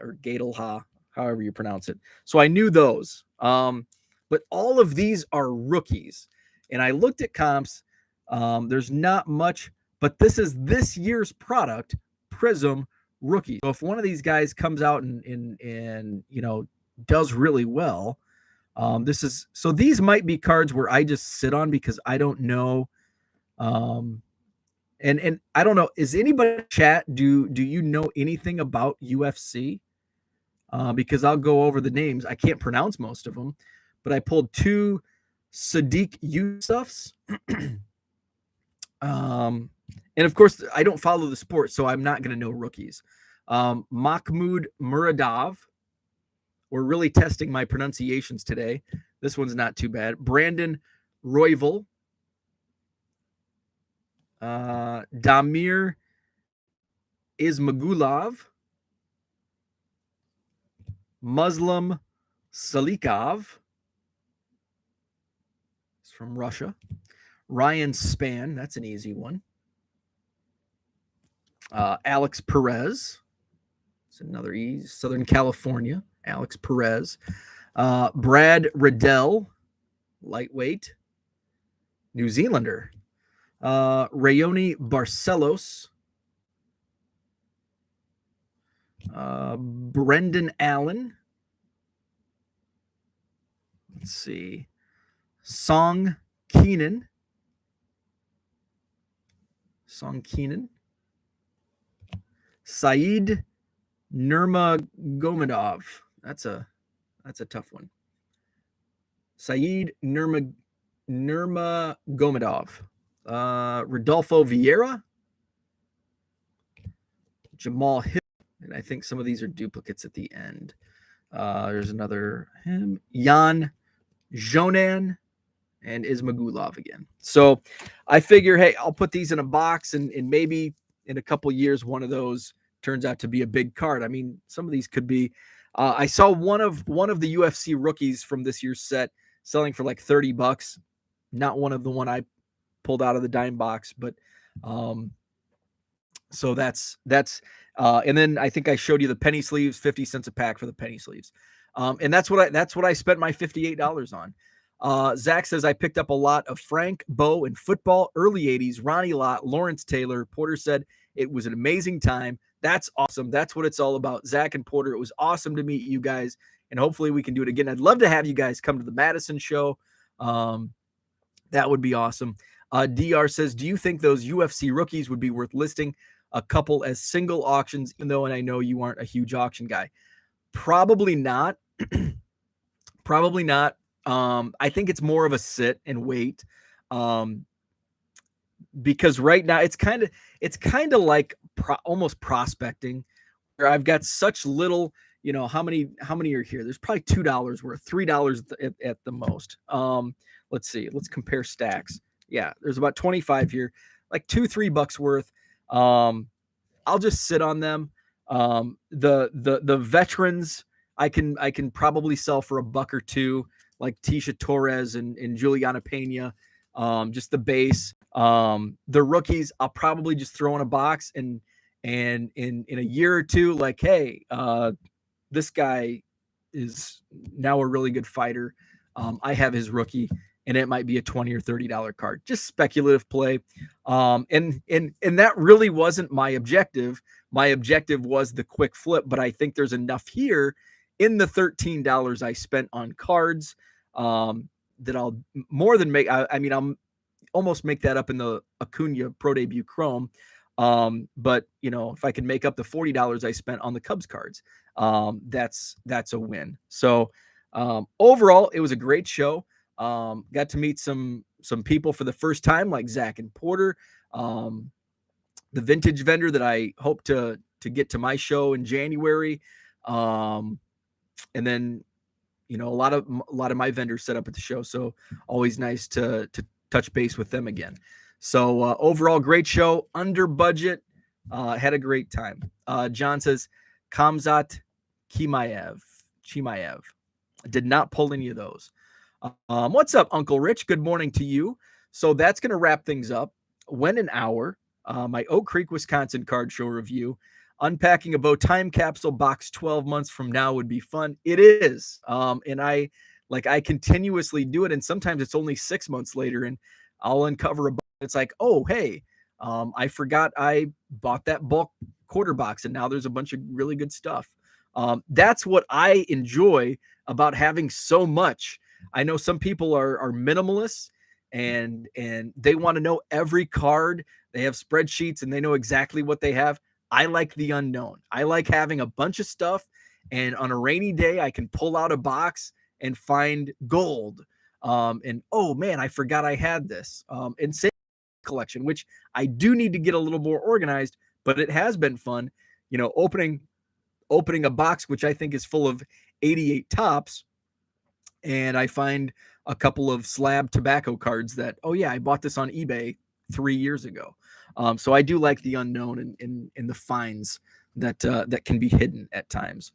or Gadelha, however you pronounce it. So I knew those. But all of these are rookies. And I looked at comps. There's not much, but this is this year's product, Prism rookie. So if one of these guys comes out and you know, does really well, these might be cards where I just sit on because I don't know. And I don't know, is anybody in chat, do you know anything about UFC? Because I'll go over the names. I can't pronounce most of them, but I pulled two Sadiq Yusufs. And of course, I don't follow the sport, so I'm not going to know rookies. Mahmoud Muradov. We're really testing my pronunciations today. This one's not too bad. Brandon Royval. Damir Ismagulov. Muslim Salikov. It's from Russia. Ryan Spann. That's an easy one. Alex Perez. It's another easy. Southern California. Alex Perez. Brad Riddell. Lightweight. New Zealander. Rayoni Barcelos. Brendan Allen. Let's see. Song Keenan. Saeed Nurmagomedov. That's a tough one. Saeed Nurmagomedov. Rodolfo Vieira. Jamal Hill. And I think some of these are duplicates at the end. There's another him. Jan Jonan and Ismagulov again. So I figure, hey, I'll put these in a box and maybe in a couple years, one of those turns out to be a big card. I mean, some of these could be. I saw one of the UFC rookies from this year's set selling for like $30. Not one of the one I pulled out of the dime box, but so that's and then I think I showed you the penny sleeves, 50 cents a pack for the penny sleeves. And that's what I spent my $58 on. Zach says I picked up a lot of Frank, Bo, and football, early 80s, Ronnie Lott, Lawrence Taylor. Porter said it was an amazing time. That's awesome. That's what it's all about. Zach and Porter, it was awesome to meet you guys, and hopefully we can do it again. I'd love to have you guys come to the Madison show. That would be awesome. DR says, do you think those UFC rookies would be worth listing a couple as single auctions, even though, and I know you aren't a huge auction guy? Probably not. Probably not. I think it's more of a sit and wait. Because right now it's kind of like almost prospecting, where I've got such little, how many are here? There's probably $2 worth, $3 at the most. Let's see. Let's compare stacks. Yeah, there's about 25 here, like $2-3 worth. I'll just sit on them. The veterans I can probably sell for $1 or $2, like Tisha Torres and Juliana Pena. Just the base. The rookies I'll probably just throw in a box, and in a year or two, like, hey, this guy is now a really good fighter. I have his rookie, and it might be a $20 or $30 card. Just speculative play. And that really wasn't my objective. My objective was the quick flip, but I think there's enough here in the $13 I spent on cards that I'll more than make. I mean, I'll almost make that up in the Acuna Pro Debut Chrome. But if I can make up the $40 I spent on the Cubs cards, that's a win. So overall, it was a great show. Got to meet some people for the first time, like Zach and Porter, the vintage vendor that I hope to get to my show in January. And then, a lot of my vendors set up at the show. So always nice to touch base with them again. So overall, great show, under budget, had a great time. John says, Kamzat Chimaev. Did not pull any of those. What's up, Uncle Rich? Good morning to you. So that's going to wrap things up. Went an hour. My Oak Creek, Wisconsin card show review. Unpacking a bow time capsule box 12 months from now would be fun. It is. And I continuously do it. And sometimes it's only 6 months later and I'll uncover a box. It's like, oh, hey, I forgot I bought that bulk quarter box and now there's a bunch of really good stuff. That's what I enjoy about having so much. I know some people are minimalists and they want to know every card. They have spreadsheets and they know exactly what they have. I like the unknown. I like having a bunch of stuff, and on a rainy day, I can pull out a box and find gold. And oh man, I forgot I had this. And same collection, which I do need to get a little more organized, but it has been fun. Opening a box, which I think is full of 88 tops, and I find a couple of slab tobacco cards that, oh yeah, I bought this on eBay 3 years ago. So I do like the unknown and the finds that can be hidden at times.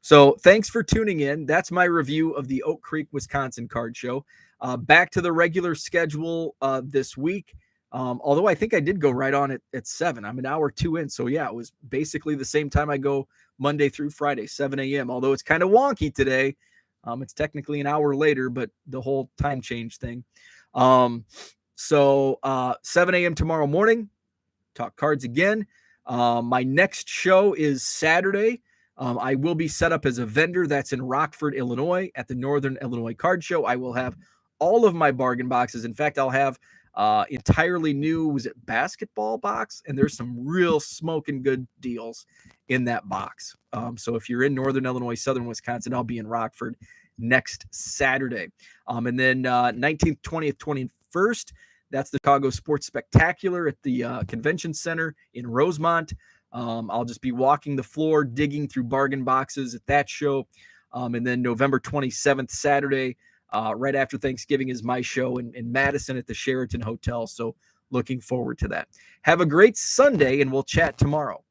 So thanks for tuning in. That's my review of the Oak Creek, Wisconsin card show. Back to the regular schedule this week. Although I think I did go right on at 7. I'm an hour or 2 in. So yeah, it was basically the same time I go Monday through Friday, 7 a.m. Although it's kind of wonky today. It's technically an hour later, but the whole time change thing. So 7 a.m. tomorrow morning, talk cards again. My next show is Saturday. I will be set up as a vendor. That's in Rockford, Illinois, at the Northern Illinois Card Show. I will have all of my bargain boxes. In fact, I'll have entirely new, basketball box, and there's some real smoking good deals in that box. So if you're in Northern Illinois, Southern Wisconsin, I'll be in Rockford next Saturday. And then 19th, 20th, 21st, that's the Chicago Sports Spectacular at the Convention Center in Rosemont. I'll just be walking the floor, digging through bargain boxes at that show. And then November 27th, Saturday, right after Thanksgiving, is my show in Madison at the Sheraton Hotel. So looking forward to that. Have a great Sunday, and we'll chat tomorrow.